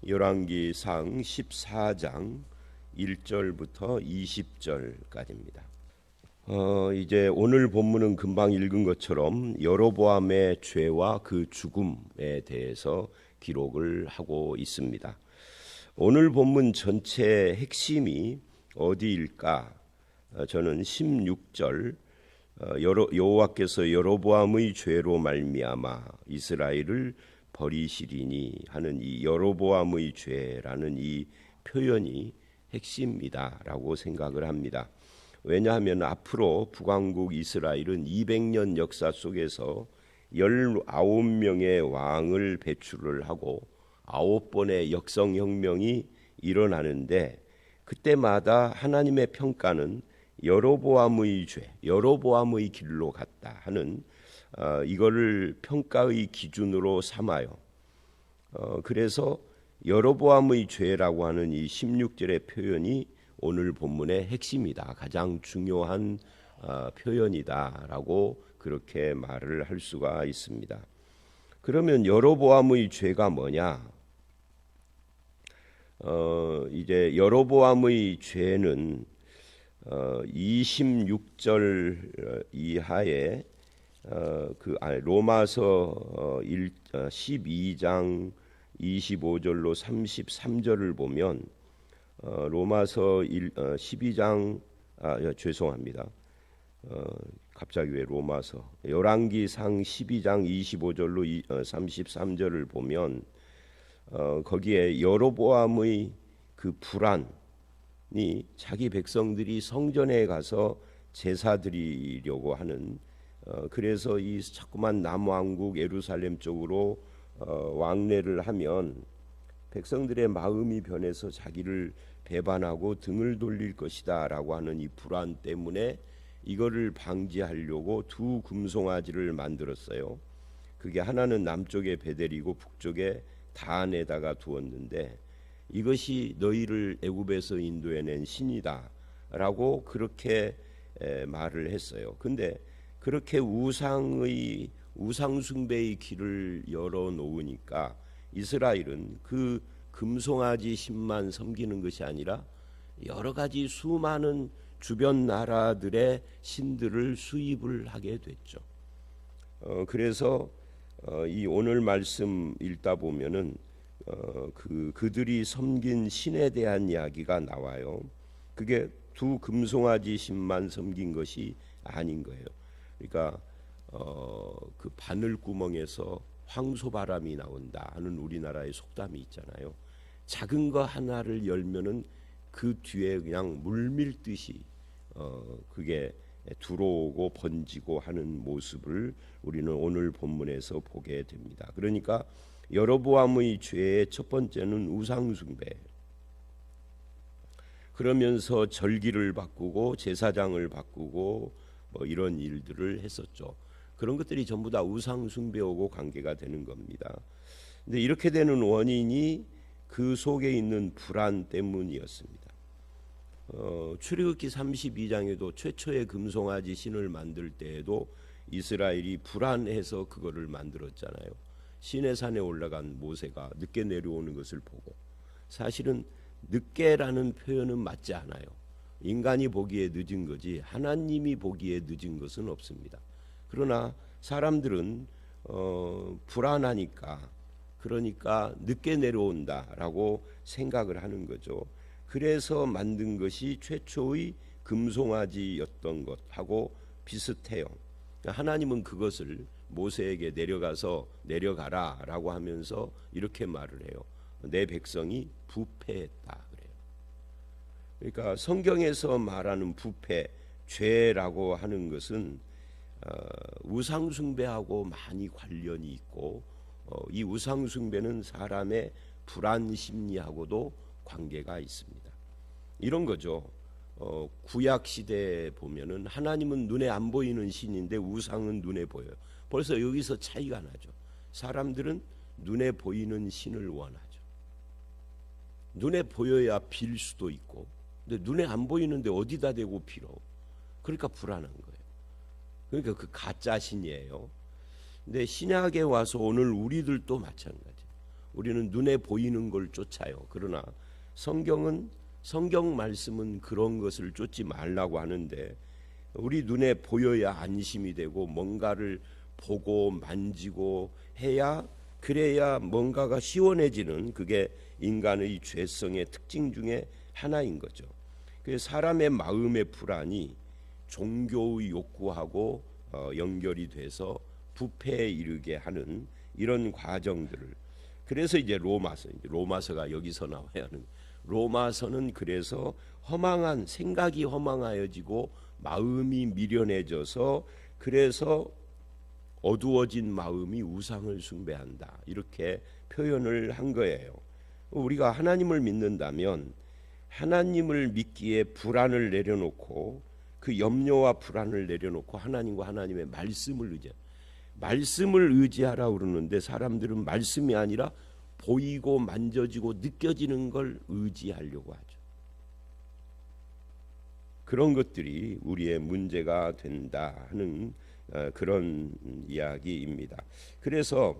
열왕기상 14장 1절부터 20절까지입니다. 이제 오늘 본문은 금방 읽은 것처럼 여로보암의 죄와 그 죽음에 대해서 기록을 하고 있습니다. 오늘 본문 전체의 핵심이 어디일까? 저는 16절 여호와께서 여로보암의 죄로 말미암아 이스라엘을 버리시리니 하는 이 여로보암의 죄라는 이 표현이 핵심이다라고 생각을 합니다. 왜냐하면 앞으로 북왕국 이스라엘은 200년 역사 속에서 19명의 왕을 배출을 하고 9번의 역성혁명이 일어나는데 그때마다 하나님의 평가는 여로보암의 죄, 여로보암의 길로 갔다 하는 이거를 평가의 기준으로 삼아요. 그래서 여로보암의 죄라고 하는 이 16절의 표현이 오늘 본문의 핵심이다. 가장 중요한 표현이다라고 그렇게 말을 할 수가 있습니다. 그러면 여로보암의 죄가 뭐냐? 이제 여로보암의 죄는 26절 이하에 로마서 12장 25절로 33절을 보면 로마서 12장 죄송합니다. 갑자기 왜 로마서 열왕기상 12장 25절로 33절을 보면 거기에 여로보암의 그 불안이 자기 백성들이 성전에 가서 제사 드리려고 하는 그래서 이 자꾸만 남왕국 예루살렘 쪽으로 왕래를 하면 백성들의 마음이 변해서 자기를 배반하고 등을 돌릴 것이다 라고 하는 이 불안 때문에 이거를 방지하려고 두 금송아지를 만들었어요. 그게 하나는 남쪽에 베델이고 북쪽에 다안에다가 두었는데 이것이 너희를 애굽에서 인도해낸 신이다 라고 그렇게 말을 했어요. 근데 그렇게 우상 숭배의 길을 열어놓으니까 이스라엘은 그 금송아지 신만 섬기는 것이 아니라 여러 가지 수많은 주변 나라들의 신들을 수입을 하게 됐죠. 그래서 이 오늘 말씀 읽다 보면은 그들이 섬긴 신에 대한 이야기가 나와요. 그게 두 금송아지 신만 섬긴 것이 아닌 거예요. 그러니까 그 바늘 구멍에서 황소바람이 나온다 하는 우리나라의 속담이 있잖아요. 작은 거 하나를 열면은 그 뒤에 그냥 물밀듯이 그게 들어오고 번지고 하는 모습을 우리는 오늘 본문에서 보게 됩니다. 그러니까 여로보암의 죄의 첫 번째는 우상숭배. 그러면서 절기를 바꾸고 제사장을 바꾸고 뭐 이런 일들을 했었죠. 그런 것들이 전부 다 우상숭배하고 관계가 되는 겁니다. 근데 이렇게 되는 원인이 그 속에 있는 불안 때문이었습니다. 출애굽기 32장에도 최초의 금송아지 신을 만들 때에도 이스라엘이 불안해서 그거를 만들었잖아요. 시내산에 올라간 모세가 늦게 내려오는 것을 보고 사실은 늦게라는 표현은 맞지 않아요. 인간이 보기에 늦은 거지 하나님이 보기에 늦은 것은 없습니다. 그러나 사람들은 불안하니까 그러니까 늦게 내려온다라고 생각을 하는 거죠. 그래서 만든 것이 최초의 금송아지였던 것하고 비슷해요. 하나님은 그것을 모세에게 내려가라라고 하면서 이렇게 말을 해요. 내 백성이 부패했다 그래요. 그러니까 성경에서 말하는 부패, 죄라고 하는 것은 우상숭배하고 많이 관련이 있고 이 우상숭배는 사람의 불안 심리하고도 관계가 있습니다. 이런 거죠. 구약 시대에 보면은 하나님은 눈에 안 보이는 신인데 우상은 눈에 보여요. 벌써 여기서 차이가 나죠. 사람들은 눈에 보이는 신을 원하죠. 눈에 보여야 빌 수도 있고, 근데 눈에 안 보이는데 어디다 대고 빌어? 그러니까 불안한 거예요. 그러니까 그 가짜 신이에요. 근데 신약에 와서 오늘 우리들도 마찬가지. 우리는 눈에 보이는 걸 쫓아요. 그러나 성경 말씀은 그런 것을 쫓지 말라고 하는데, 우리 눈에 보여야 안심이 되고 뭔가를 보고 만지고 해야, 그래야 뭔가가 시원해지는, 그게 인간의 죄성의 특징 중에 하나인 거죠. 그래서 사람의 마음의 불안이 종교의 욕구하고 연결이 돼서 부패에 이르게 하는 이런 과정들을, 그래서 이제 로마서가 여기서 나와야 하는, 로마서는 그래서 허망한 생각이 허망하여지고 마음이 미련해져서, 그래서 어두워진 마음이 우상을 숭배한다, 이렇게 표현을 한 거예요. 우리가 하나님을 믿는다면 하나님을 믿기에 불안을 내려놓고, 그 염려와 불안을 내려놓고 하나님과 하나님의 말씀을 의지하라 그러는데, 사람들은 말씀이 아니라 보이고 만져지고 느껴지는 걸 의지하려고 하죠. 그런 것들이 우리의 문제가 된다 하는 그런 이야기입니다. 그래서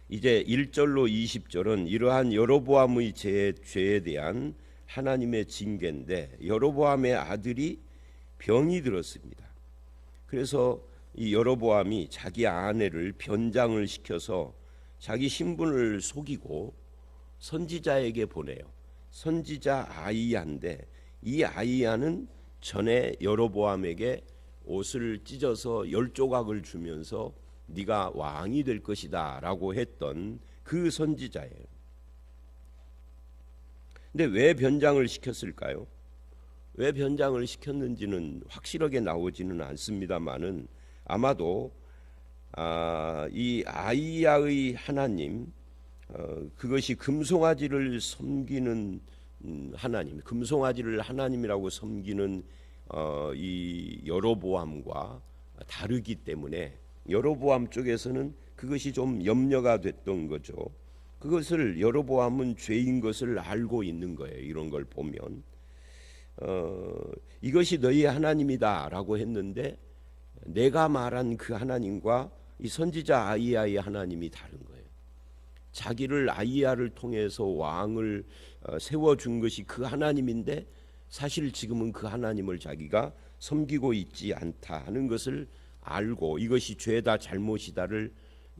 이제 1절로 20절은 이러한 여로보암의 죄에 대한 하나님의 징계인데, 여로보암의 아들이 병이 들었습니다. 그래서 이 여로보암이 자기 아내를 변장을 시켜서 자기 신분을 속이고 선지자에게 보내요. 선지자 아이야인데, 이 아이야는 전에 여로보암에게 옷을 찢어서 10조각을 주면서 네가 왕이 될 것이다 라고 했던 그 선지자예요. 근데 왜 변장을 시켰을까요? 왜 변장을 시켰는지는 확실하게 나오지는 않습니다만은, 아마도 이 아이야의 하나님, 그것이 금송아지를 섬기는 하나님, 금송아지를 하나님이라고 섬기는 이 여로보암과 다르기 때문에 여로보암 쪽에서는 그것이 좀 염려가 됐던 거죠. 그것을 여로보암은 죄인 것을 알고 있는 거예요. 이런 걸 보면 이것이 너희 하나님이다라고 했는데, 내가 말한 그 하나님과 이 선지자 아이야의 하나님이 다른 거예요. 자기를 아이야를 통해서 왕을 세워준 것이 그 하나님인데, 사실 지금은 그 하나님을 자기가 섬기고 있지 않다 하는 것을 알고, 이것이 죄다 잘못이다를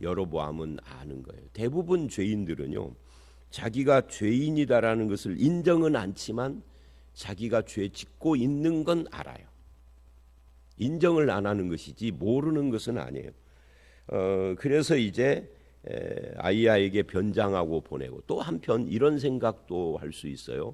여로보암은 아는 거예요. 대부분 죄인들은요, 자기가 죄인이다라는 것을 인정은 않지만 자기가 죄 짓고 있는 건 알아요. 인정을 안 하는 것이지 모르는 것은 아니에요. 그래서 이제 아이야에게 변장하고 보내고, 또 한편 이런 생각도 할 수 있어요.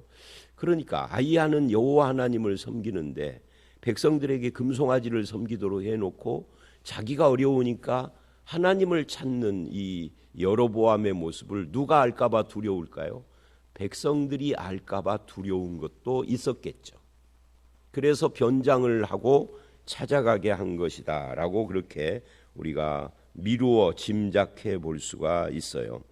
그러니까 아이야는 여호와 하나님을 섬기는데 백성들에게 금송아지를 섬기도록 해놓고, 자기가 어려우니까 하나님을 찾는 이 여로보암의 모습을 누가 알까봐 두려울까요? 백성들이 알까봐 두려운 것도 있었겠죠. 그래서 변장을 하고 찾아가게 한 것이다 라고 그렇게 우리가 미루어 짐작해 볼 수가 있어요.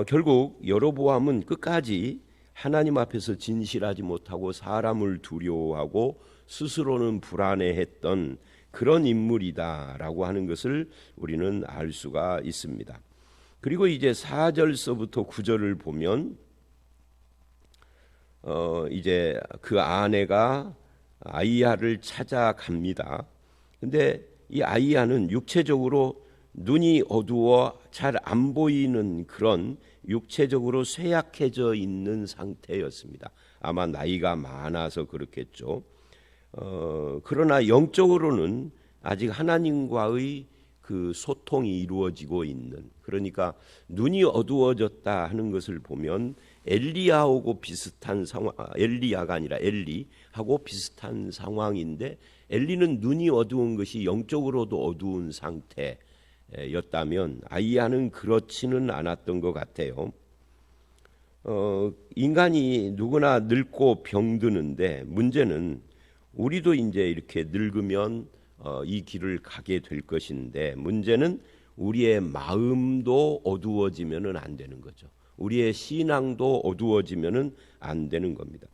결국 여로보암은 끝까지 하나님 앞에서 진실하지 못하고 사람을 두려워하고 스스로는 불안해했던 그런 인물이다라고 하는 것을 우리는 알 수가 있습니다. 그리고 이제 4절서부터 9절을 보면 이제 그 아내가 아이야를 찾아갑니다. 근데 이 아이야는 육체적으로 눈이 어두워 잘 안 보이는 그런 육체적으로 쇠약해져 있는 상태였습니다. 아마 나이가 많아서 그렇겠죠. 그러나 영적으로는 아직 하나님과의 그 소통이 이루어지고 있는, 그러니까 눈이 어두워졌다 하는 것을 보면 엘리야하고 비슷한 상황, 엘리야가 아니라 엘리하고 비슷한 상황인데, 엘리는 눈이 어두운 것이 영적으로도 어두운 상태였다면 아이야는 그렇지는 않았던 것 같아요. 인간이 누구나 늙고 병드는데, 문제는 우리도 이제 이렇게 늙으면 이 길을 가게 될 것인데, 문제는 우리의 마음도 어두워지면은 안 되는 거죠. 우리의 신앙도 어두워지면은 안 되는 겁니다.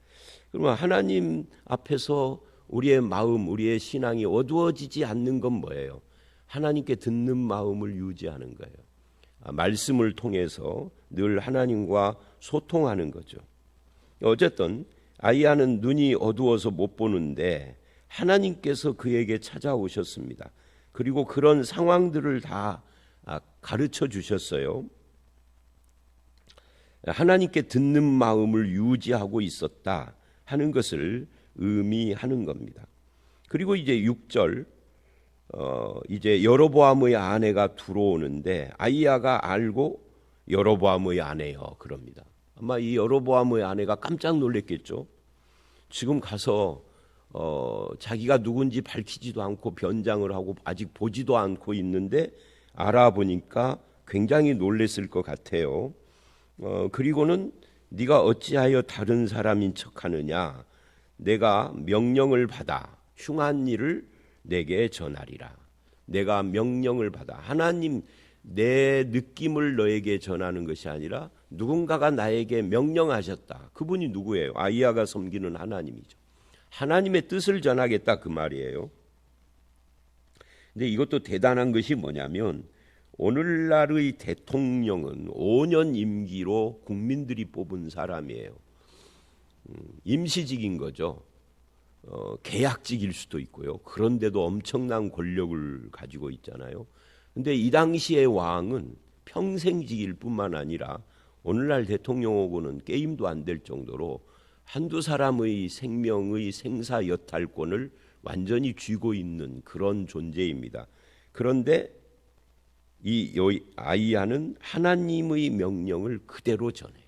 그러면 하나님 앞에서 우리의 마음, 우리의 신앙이 어두워지지 않는 건 뭐예요? 하나님께 듣는 마음을 유지하는 거예요. 말씀을 통해서 늘 하나님과 소통하는 거죠. 어쨌든 아이야는 눈이 어두워서 못 보는데 하나님께서 그에게 찾아오셨습니다. 그리고 그런 상황들을 다 가르쳐 주셨어요. 하나님께 듣는 마음을 유지하고 있었다 하는 것을 의미하는 겁니다. 그리고 이제 6절 이제 여로보암의 아내가 들어오는데 아이야가 알고 여로보암의 아내여 그럽니다. 아마 이 여로보암의 아내가 깜짝 놀랐겠죠. 지금 가서 자기가 누군지 밝히지도 않고 변장을 하고 아직 보지도 않고 있는데 알아보니까 굉장히 놀랐을 것 같아요. 그리고는 네가 어찌하여 다른 사람인 척하느냐. 내가 명령을 받아 흉한 일을 내게 전하리라. 내가 명령을 받아 하나님 내 느낌을 너에게 전하는 것이 아니라 누군가가 나에게 명령하셨다. 그분이 누구예요? 아이야가 섬기는 하나님이죠. 하나님의 뜻을 전하겠다 그 말이에요. 근데 이것도 대단한 것이 뭐냐면 오늘날의 대통령은 5년 임기로 국민들이 뽑은 사람이에요. 임시직인 거죠. 계약직일 수도 있고요. 그런데도 엄청난 권력을 가지고 있잖아요. 근데 이 당시의 왕은 평생직일 뿐만 아니라 오늘날 대통령하고는 게임도 안 될 정도로 한두 사람의 생명의 생사 여탈권을 완전히 쥐고 있는 그런 존재입니다. 그런데 이 아이야는 하나님의 명령을 그대로 전해요.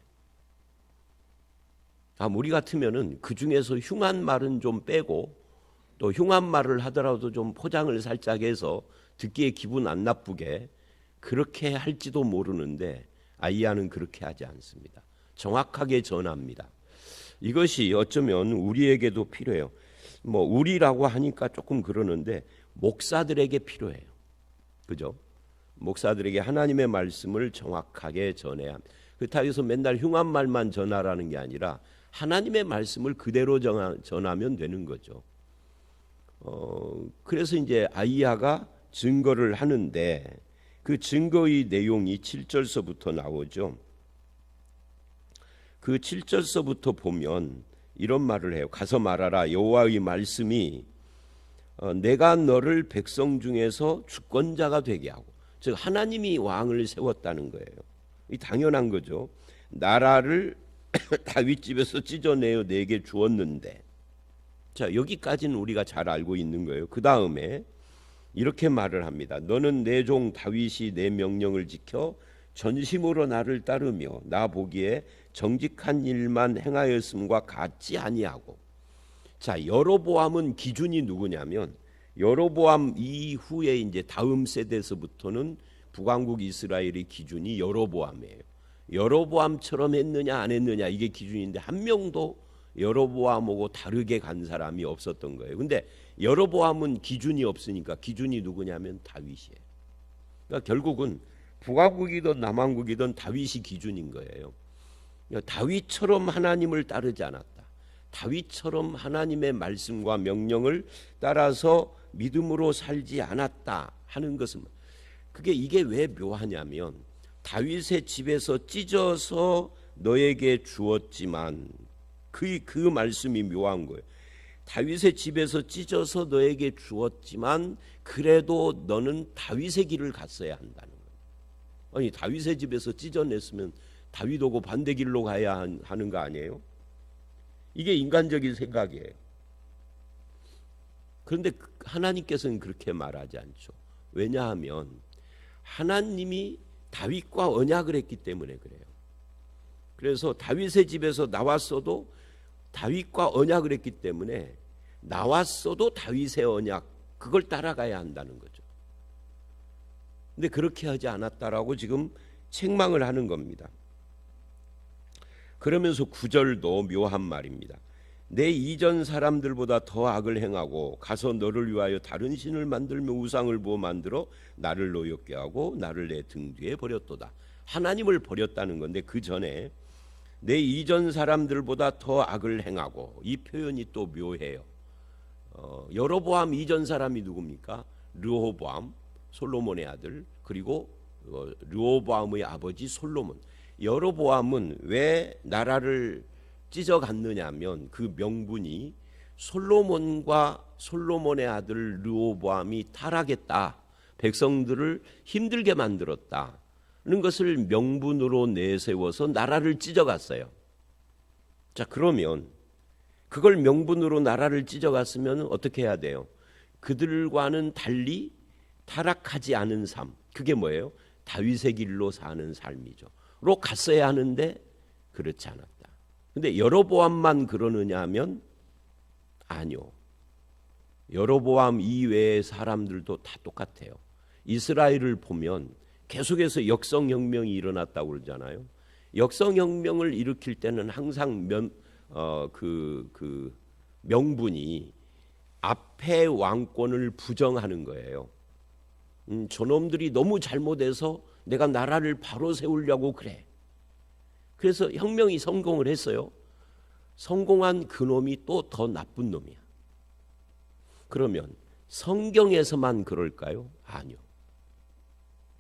우리 같으면은 그 중에서 흉한 말은 좀 빼고 또 흉한 말을 하더라도 좀 포장을 살짝 해서 듣기에 기분 안 나쁘게 그렇게 할지도 모르는데 아이야는 그렇게 하지 않습니다. 정확하게 전합니다. 이것이 어쩌면 우리에게도 필요해요. 우리라고 하니까 조금 그러는데 목사들에게 필요해요. 그죠? 목사들에게 하나님의 말씀을 정확하게 전해야 합니다. 그렇다고 해서 맨날 흉한 말만 전하라는 게 아니라 하나님의 말씀을 그대로 전하면 되는 거죠. 그래서 이제 아이야가 증거를 하는데 그 증거의 내용이 7절서부터 나오죠. 그 7절서부터 보면 이런 말을 해요. 가서 말하라. 여호와의 말씀이 내가 너를 백성 중에서 주권자가 되게 하고, 즉 하나님이 왕을 세웠다는 거예요. 이 당연한 거죠. 나라를 다윗 집에서 찢어내어 내게 주었는데, 자 여기까지는 우리가 잘 알고 있는 거예요. 그 다음에 이렇게 말을 합니다. 너는 내 종 다윗이 내 명령을 지켜 전심으로 나를 따르며 나 보기에 정직한 일만 행하였음과 같지 아니하고. 자 여로보암은 기준이 누구냐면 여로보암 이후에 이제 다음 세대에서부터는 북왕국 이스라엘의 기준이 여로보암이에요. 여로보암처럼 했느냐 안 했느냐 이게 기준인데 한 명도 여로보암하고 다르게 간 사람이 없었던 거예요. 근데 여로보암은 기준이 없으니까 기준이 누구냐면 다윗이에요. 그러니까 결국은 북왕국이든 남왕국이든 다윗이 기준인 거예요. 그러니까 다윗처럼 하나님을 따르지 않았다. 다윗처럼 하나님의 말씀과 명령을 따라서 믿음으로 살지 않았다 하는 것은 이게 왜 묘하냐면 다윗의 집에서 찢어서 너에게 주었지만 그 말씀이 묘한 거예요. 다윗의 집에서 찢어서 너에게 주었지만 그래도 너는 다윗의 길을 갔어야 한다는 거예요. 아니 다윗의 집에서 찢어냈으면 다윗하고 반대 길로 가야 하는 거 아니에요? 이게 인간적인 생각이에요. 그런데 하나님께서는 그렇게 말하지 않죠. 왜냐하면 하나님이 다윗과 언약을 했기 때문에 그래요. 그래서 다윗의 집에서 나왔어도 다윗과 언약을 했기 때문에 나왔어도 다윗의 언약 그걸 따라가야 한다는 거죠. 근데 그렇게 하지 않았다라고 지금 책망을 하는 겁니다. 그러면서 9절도 묘한 말입니다. 내 이전 사람들보다 더 악을 행하고 가서 너를 위하여 다른 신을 만들며 우상을 부어 만들어 나를 노엽게 하고 나를 내 등 뒤에 버렸도다. 하나님을 버렸다는 건데 그 전에 내 이전 사람들보다 더 악을 행하고, 이 표현이 또 묘해요. 여로보암 이전 사람이 누굽니까? 르호보암 솔로몬의 아들, 그리고 르호보암의 아버지 솔로몬. 여로보암은 왜 나라를 찢어갔느냐면 그 명분이 솔로몬의 아들 르호보암이 타락했다, 백성들을 힘들게 만들었다는 것을 명분으로 내세워서 나라를 찢어갔어요. 자, 그러면 그걸 명분으로 나라를 찢어갔으면 어떻게 해야 돼요? 그들과는 달리 타락하지 않은 삶, 그게 뭐예요? 다윗의 길로 사는 삶이죠. 로 갔어야 하는데 그렇지 않았다. 근데 여로보암만 그러느냐 하면 아니요. 여로보암 이외의 사람들도 다 똑같아요. 이스라엘을 보면 계속해서 역성혁명이 일어났다고 그러잖아요. 역성혁명을 일으킬 때는 항상 명분이 앞에 왕권을 부정하는 거예요. 저놈들이 너무 잘못해서 내가 나라를 바로 세우려고 그래. 그래서 혁명이 성공을 했어요. 성공한 그놈이 또 더 나쁜 놈이야. 그러면 성경에서만 그럴까요? 아니요.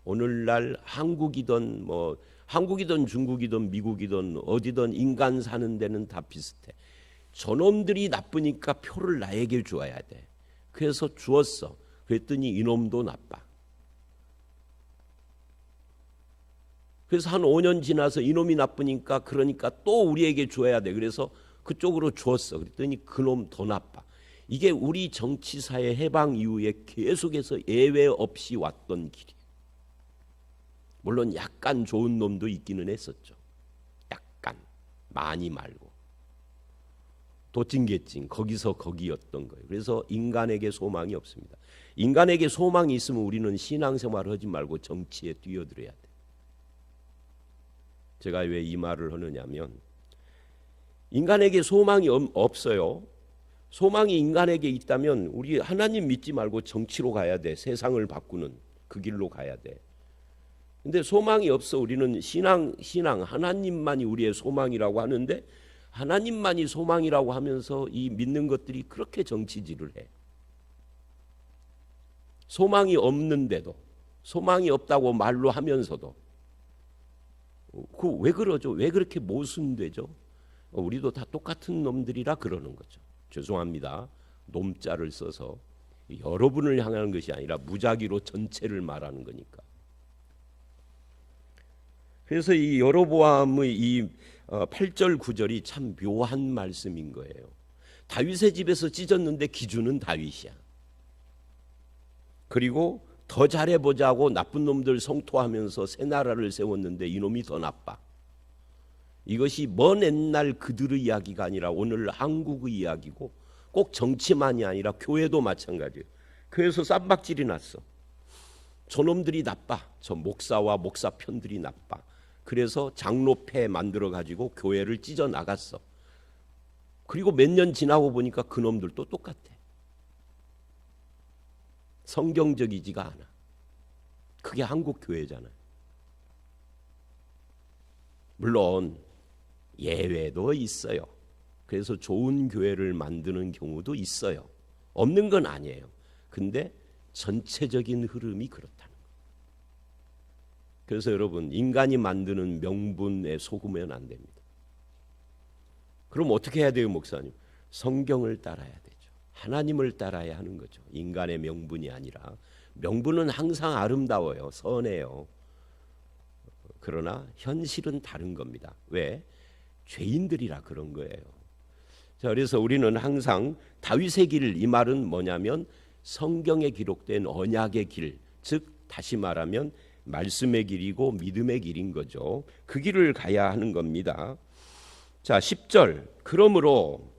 오늘날 한국이든 중국이든 미국이든 어디든 인간 사는 데는 다 비슷해. 저놈들이 나쁘니까 표를 나에게 주어야 돼. 그래서 주었어. 그랬더니 이놈도 나빠. 그래서 한 5년 지나서 이놈이 나쁘니까 그러니까 또 우리에게 줘야 돼. 그래서 그쪽으로 줬어. 그랬더니 그놈 더 나빠. 이게 우리 정치사의 해방 이후에 계속해서 예외 없이 왔던 길이에요. 물론 약간 좋은 놈도 있기는 했었죠. 약간, 많이 말고. 도찐개찐 거기서 거기였던 거예요. 그래서 인간에게 소망이 없습니다. 인간에게 소망이 있으면 우리는 신앙생활을 하지 말고 정치에 뛰어들어야 돼. 제가 왜 이 말을 하느냐면 인간에게 소망이 없어요. 소망이 인간에게 있다면 우리 하나님 믿지 말고 정치로 가야 돼. 세상을 바꾸는 그 길로 가야 돼. 근데 소망이 없어. 우리는 신앙 하나님만이 우리의 소망이라고 하는데 하나님만이 소망이라고 하면서 이 믿는 것들이 그렇게 정치질을 해. 소망이 없는데도, 소망이 없다고 말로 하면서도 왜 그러죠? 왜 그렇게 모순되죠? 우리도 다 똑같은 놈들이라 그러는 거죠. 죄송합니다. 놈자를 써서 여러분을 향하는 것이 아니라 무작위로 전체를 말하는 거니까. 그래서 이 여로보암의 이 8절 9절이 참 묘한 말씀인 거예요. 다윗의 집에서 찢었는데 기준은 다윗이야. 그리고 더 잘해보자고 나쁜 놈들 성토하면서 새 나라를 세웠는데 이놈이 더 나빠. 이것이 먼 옛날 그들의 이야기가 아니라 오늘 한국의 이야기고 꼭 정치만이 아니라 교회도 마찬가지예요. 교회에서 쌈박질이 났어. 저놈들이 나빠. 저 목사와 목사 편들이 나빠. 그래서 장로패 만들어 가지고 교회를 찢어 나갔어. 그리고 몇 년 지나고 보니까 그놈들도 똑같아. 성경적이지가 않아. 그게 한국 교회잖아요. 물론 예외도 있어요. 그래서 좋은 교회를 만드는 경우도 있어요. 없는 건 아니에요. 근데 전체적인 흐름이 그렇다는 거예요. 그래서 여러분, 인간이 만드는 명분에 속으면 안 됩니다. 그럼 어떻게 해야 돼요, 목사님? 성경을 따라야 되죠. 하나님을 따라야 하는 거죠. 인간의 명분이 아니라. 명분은 항상 아름다워요. 선해요. 그러나 현실은 다른 겁니다. 왜? 죄인들이라 그런 거예요. 자, 그래서 우리는 항상 다윗의 길, 이 말은 뭐냐면 성경에 기록된 언약의 길, 즉 다시 말하면 말씀의 길이고 믿음의 길인 거죠. 그 길을 가야 하는 겁니다. 자, 10절. 그러므로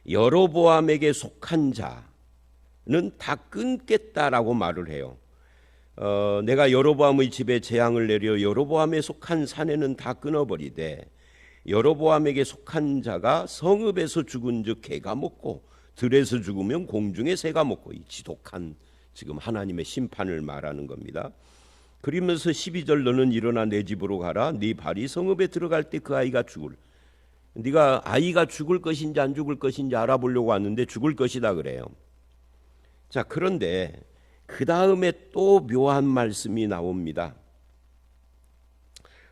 여로보암에게 속한 자는 다 끊겠다라고 말을 해요. 내가 여로보암의 집에 재앙을 내려 여로보암에 속한 사내는 다 끊어버리되 여로보암에게 속한 자가 성읍에서 죽은즉 개가 먹고 들에서 죽으면 공중에 새가 먹고, 이 지독한 지금 하나님의 심판을 말하는 겁니다. 그러면서 12절 너는 일어나 내 집으로 가라. 네 발이 성읍에 들어갈 때 그 아이가 죽을. 네가 아이가 죽을 것인지 안 죽을 것인지 알아보려고 왔는데 죽을 것이다 그래요. 자, 그런데 그 다음에 또 묘한 말씀이 나옵니다.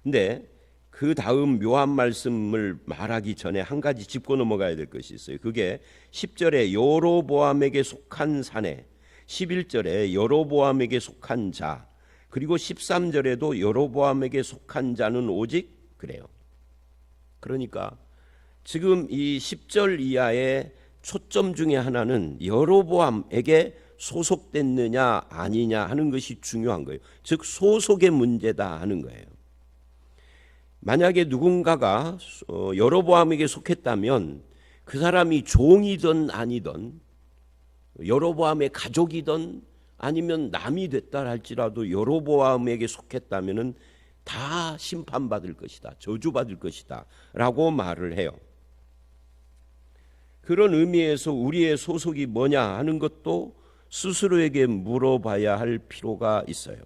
근데 그 다음 묘한 말씀을 말하기 전에 한 가지 짚고 넘어가야 될 것이 있어요. 그게 10절에 여로보암에게 속한 사내, 11절에 여로보암에게 속한 자, 그리고 13절에도 여로보암에게 속한 자는 오직 그래요. 그러니까 지금 이 10절 이하의 초점 중에 하나는 여로보암에게 소속됐느냐 아니냐 하는 것이 중요한 거예요. 즉 소속의 문제다 하는 거예요. 만약에 누군가가 여로보암에게 속했다면 그 사람이 종이든 아니든 여로보암의 가족이든 아니면 남이 됐다 할지라도 여로보암에게 속했다면은 다 심판받을 것이다, 저주받을 것이다 라고 말을 해요. 그런 의미에서 우리의 소속이 뭐냐 하는 것도 스스로에게 물어봐야 할 필요가 있어요.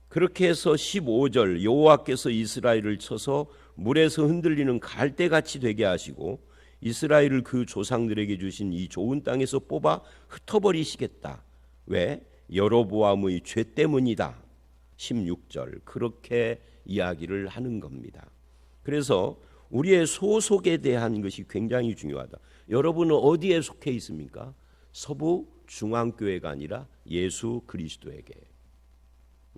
그렇게 해서 15절 여호와께서 이스라엘을 쳐서 물에서 흔들리는 갈대같이 되게 하시고 이스라엘을 그 조상들에게 주신 이 좋은 땅에서 뽑아 흩어버리시겠다. 왜? 여로보암의 죄 때문이다. 16절 그렇게 이야기를 하는 겁니다. 그래서 우리의 소속에 대한 것이 굉장히 중요하다. 여러분은 어디에 속해 있습니까? 서부 중앙교회가 아니라 예수 그리스도에게.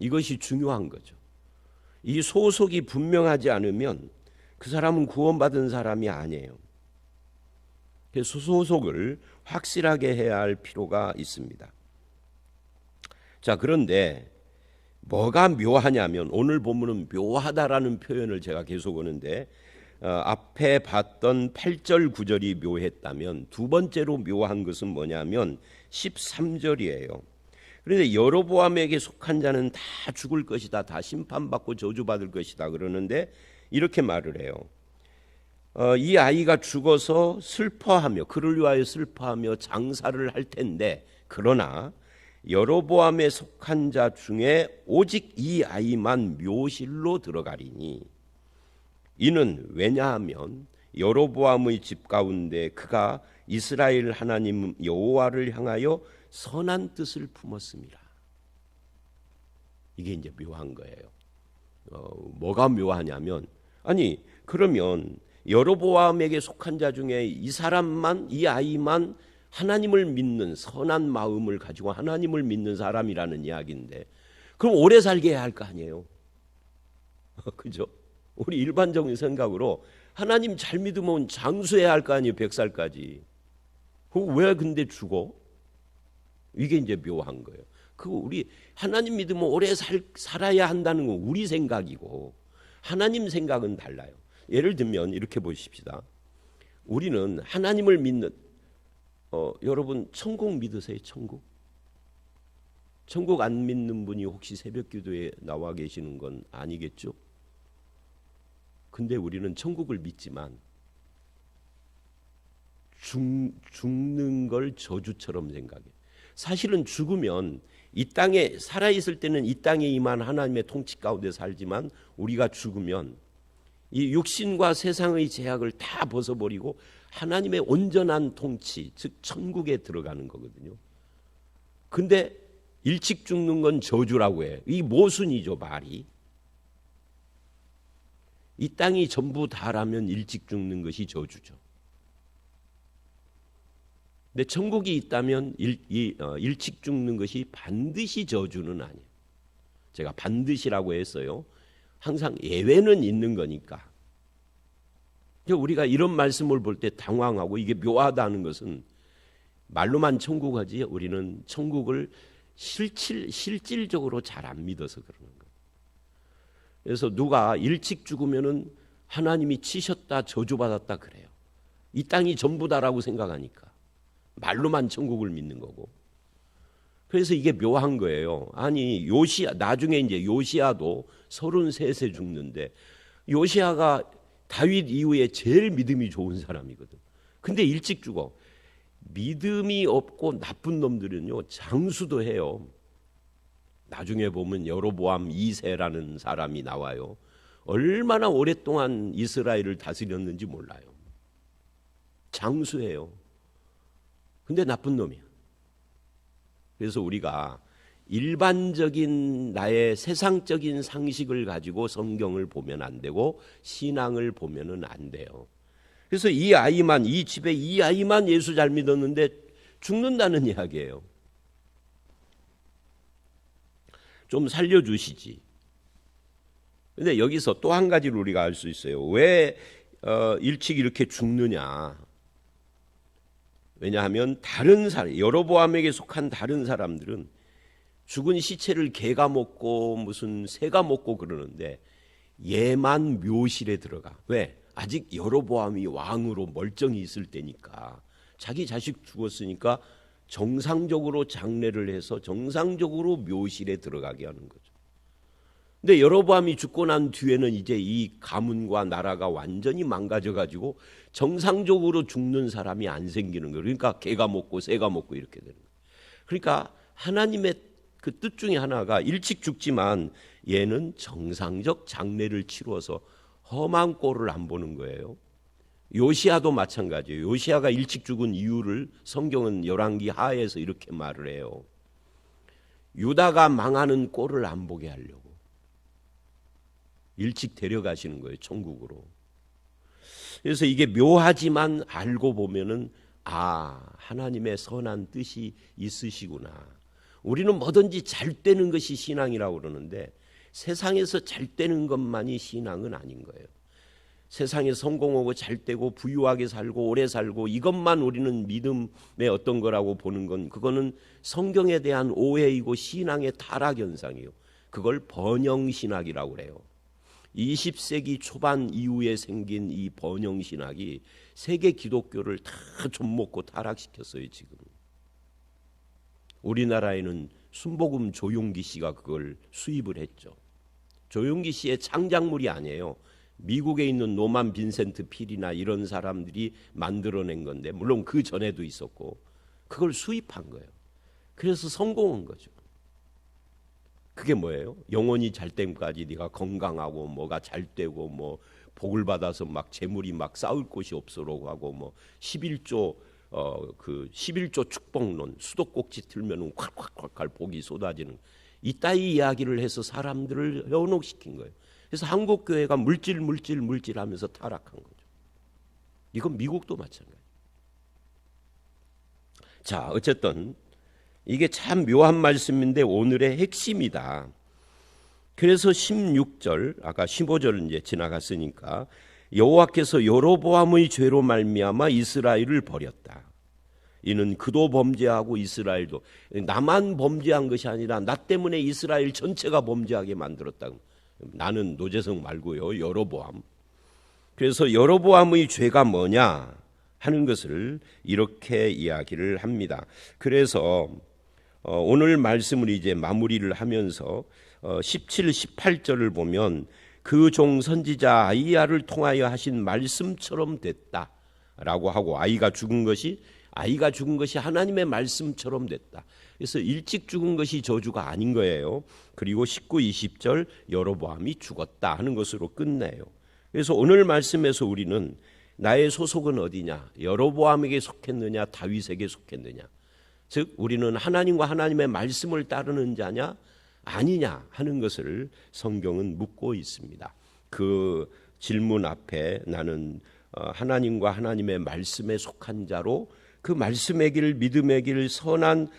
이것이 중요한 거죠. 이 소속이 분명하지 않으면 그 사람은 구원받은 사람이 아니에요. 그래서 소속을 확실하게 해야 할 필요가 있습니다. 자, 그런데 뭐가 묘하냐면 오늘 본문은 묘하다라는 표현을 제가 계속 오는데 앞에 봤던 8절 9절이 묘했다면 두 번째로 묘한 것은 뭐냐면 13절이에요. 그런데 여로보암에게 속한 자는 다 죽을 것이다, 다 심판받고 저주받을 것이다 그러는데 이렇게 말을 해요. 이 아이가 죽어서 슬퍼하며 그를 위하여 슬퍼하며 장사를 할 텐데 그러나 여로보암에 속한 자 중에 오직 이 아이만 묘실로 들어가리니 이는 왜냐하면 여로보암의 집 가운데 그가 이스라엘 하나님 여호와를 향하여 선한 뜻을 품었습니다. 이게 이제 묘한 거예요. 뭐가 묘하냐면 아니 그러면 여로보암에게 속한 자 중에 이 사람만 이 아이만 하나님을 믿는 선한 마음을 가지고 하나님을 믿는 사람이라는 이야기인데 그럼 오래 살게 해야 할 거 아니에요. 그죠? 우리 일반적인 생각으로 하나님 잘 믿으면 장수해야 할 거 아니에요. 100살까지. 왜 근데 죽어? 이게 이제 묘한 거예요. 그 우리 하나님 믿으면 오래 살아야 한다는 건 우리 생각이고 하나님 생각은 달라요. 예를 들면 이렇게 보십시다. 우리는 하나님을 믿는 여러분 천국 믿으세요? 천국? 천국 안 믿는 분이 혹시 새벽기도에 나와 계시는 건 아니겠죠? 근데 우리는 천국을 믿지만 죽는 걸 저주처럼 생각해. 사실은 죽으면 이 땅에 살아있을 때는 이 땅에 임한 하나님의 통치 가운데 살지만 우리가 죽으면 이 육신과 세상의 제약을 다 벗어버리고 하나님의 온전한 통치, 즉 천국에 들어가는 거거든요. 근데 일찍 죽는 건 저주라고 해요. 이 모순이죠, 말이. 이 땅이 전부 다라면 일찍 죽는 것이 저주죠. 근데 천국이 있다면 일찍 죽는 것이 반드시 저주는 아니에요. 제가 반드시라고 했어요. 항상 예외는 있는 거니까. 우리가 이런 말씀을 볼 때 당황하고 이게 묘하다는 것은 말로만 천국하지 우리는 천국을 실질적으로 잘 안 믿어서 그러는 거예요. 그래서 누가 일찍 죽으면은 하나님이 치셨다 저주받았다 그래요. 이 땅이 전부다라고 생각하니까 말로만 천국을 믿는 거고. 그래서 이게 묘한 거예요. 아니 나중에 이제 요시야도 33세 죽는데 요시야가 다윗 이후에 제일 믿음이 좋은 사람이거든. 근데 일찍 죽어. 믿음이 없고 나쁜 놈들은요 장수도 해요. 나중에 보면 여로보암 2세라는 사람이 나와요. 얼마나 오랫동안 이스라엘을 다스렸는지 몰라요. 장수해요. 근데 나쁜 놈이야. 그래서 우리가 일반적인 나의 세상적인 상식을 가지고 성경을 보면 안 되고 신앙을 보면은 안 돼요. 그래서 이 집에 이 아이만 예수 잘 믿었는데 죽는다는 이야기예요. 좀 살려주시지. 근데 여기서 또 한 가지를 우리가 알 수 있어요. 왜 일찍 이렇게 죽느냐. 왜냐하면 다른 사람, 여로보암에게 속한 다른 사람들은 죽은 시체를 개가 먹고 무슨 새가 먹고 그러는데 얘만 묘실에 들어가. 왜? 아직 여로보암이 왕으로 멀쩡히 있을 때니까. 자기 자식 죽었으니까 정상적으로 장례를 해서 정상적으로 묘실에 들어가게 하는 거죠. 근데 여로보암이 죽고 난 뒤에는 이제 이 가문과 나라가 완전히 망가져가지고 정상적으로 죽는 사람이 안 생기는 거예요. 그러니까 개가 먹고 새가 먹고 이렇게 되는 거예요. 그러니까 하나님의 그 뜻 중에 하나가 일찍 죽지만 얘는 정상적 장례를 치루어서 험한 꼴을 안 보는 거예요. 요시야도 마찬가지예요. 요시야가 일찍 죽은 이유를 성경은 열왕기 하에서 이렇게 말을 해요. 유다가 망하는 꼴을 안 보게 하려고 일찍 데려가시는 거예요, 천국으로. 그래서 이게 묘하지만 알고 보면은 하나님의 선한 뜻이 있으시구나. 우리는 뭐든지 잘 되는 것이 신앙이라고 그러는데 세상에서 잘 되는 것만이 신앙은 아닌 거예요. 세상에 성공하고 잘 되고 부유하게 살고 오래 살고 이것만 우리는 믿음의 어떤 거라고 보는 건 그거는 성경에 대한 오해이고 신앙의 타락 현상이에요. 그걸 번영신학이라고 그래요. 20세기 초반 이후에 생긴 이 번영신학이 세계 기독교를 다 좀먹고 타락시켰어요. 지금 우리나라에는 순복음 조용기 씨가 그걸 수입을 했죠. 조용기 씨의 창작물이 아니에요. 미국에 있는 노만 빈센트 필이나 이런 사람들이 만들어낸 건데 물론 그 전에도 있었고 그걸 수입한 거예요. 그래서 성공한 거죠. 그게 뭐예요? 영혼이 잘 땐까지 네가 건강하고 뭐가 잘 되고 뭐 복을 받아서 막 재물이 막 쌓을 곳이 없어라고 하고 뭐 11조 그 11조 축복론 수도꼭지 틀면은 콸콸콸콸 복이 쏟아지는 이따위 이야기를 해서 사람들을 현혹시킨 거예요. 그래서 한국 교회가 물질 하면서 타락한 거죠. 이건 미국도 마찬가지. 자, 어쨌든 이게 참 묘한 말씀인데 오늘의 핵심이다. 그래서 16절, 아까 15절 이제 지나갔으니까 여호와께서 여로보암의 죄로 말미암아 이스라엘을 버렸다. 이는 그도 범죄하고 이스라엘도 나만 범죄한 것이 아니라 나 때문에 이스라엘 전체가 범죄하게 만들었다. 나는 노재성 말고요. 여로보암. 그래서 여로보암의 죄가 뭐냐 하는 것을 이렇게 이야기를 합니다. 그래서 오늘 말씀을 이제 마무리를 하면서 17, 18절을 보면 그 종 선지자 아이야를 통하여 하신 말씀처럼 됐다라고 하고 아이가 죽은 것이 하나님의 말씀처럼 됐다. 그래서 일찍 죽은 것이 저주가 아닌 거예요. 그리고 19, 20절 여로보암이 죽었다 하는 것으로 끝내요. 그래서 오늘 말씀에서 우리는 나의 소속은 어디냐? 여로보암에게 속했느냐? 다윗에게 속했느냐? 즉 우리는 하나님과 하나님의 말씀을 따르는 자냐? 아니냐 하는 것을 성경은 묻고 있습니다. 그 질문 앞에 나는 하나님과 하나님의 말씀에 속한 자로 그 말씀의 길, 믿음의 길, 선한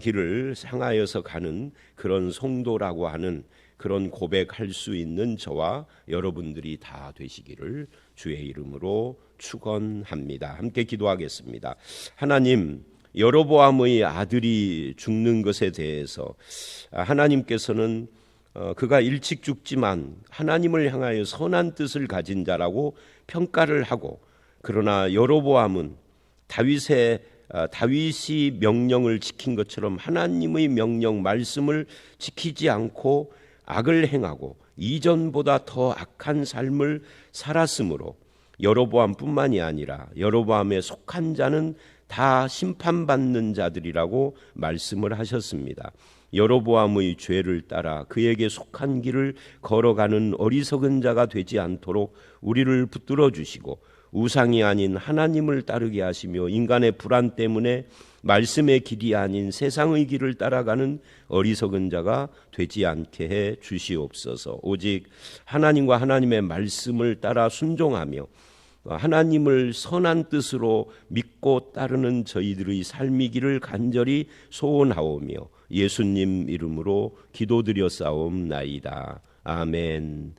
길을 향하여서 가는 그런 성도라고 하는 그런 고백할 수 있는 저와 여러분들이 다 되시기를 주의 이름으로 축원합니다. 함께 기도하겠습니다. 하나님, 여로보암의 아들이 죽는 것에 대해서 하나님께서는 그가 일찍 죽지만 하나님을 향하여 선한 뜻을 가진 자라고 평가를 하고 그러나 여로보암은 다윗이 명령을 지킨 것처럼 하나님의 명령 말씀을 지키지 않고 악을 행하고 이전보다 더 악한 삶을 살았으므로 여로보암뿐만이 아니라 여로보암에 속한 자는 다 심판받는 자들이라고 말씀을 하셨습니다. 여로보암의 죄를 따라 그에게 속한 길을 걸어가는 어리석은 자가 되지 않도록 우리를 붙들어 주시고 우상이 아닌 하나님을 따르게 하시며 인간의 불안 때문에 말씀의 길이 아닌 세상의 길을 따라가는 어리석은 자가 되지 않게 해 주시옵소서. 오직 하나님과 하나님의 말씀을 따라 순종하며 하나님을 선한 뜻으로 믿고 따르는 저희들의 삶이기를 간절히 소원하오며 예수님 이름으로 기도드려 싸움나이다. 아멘.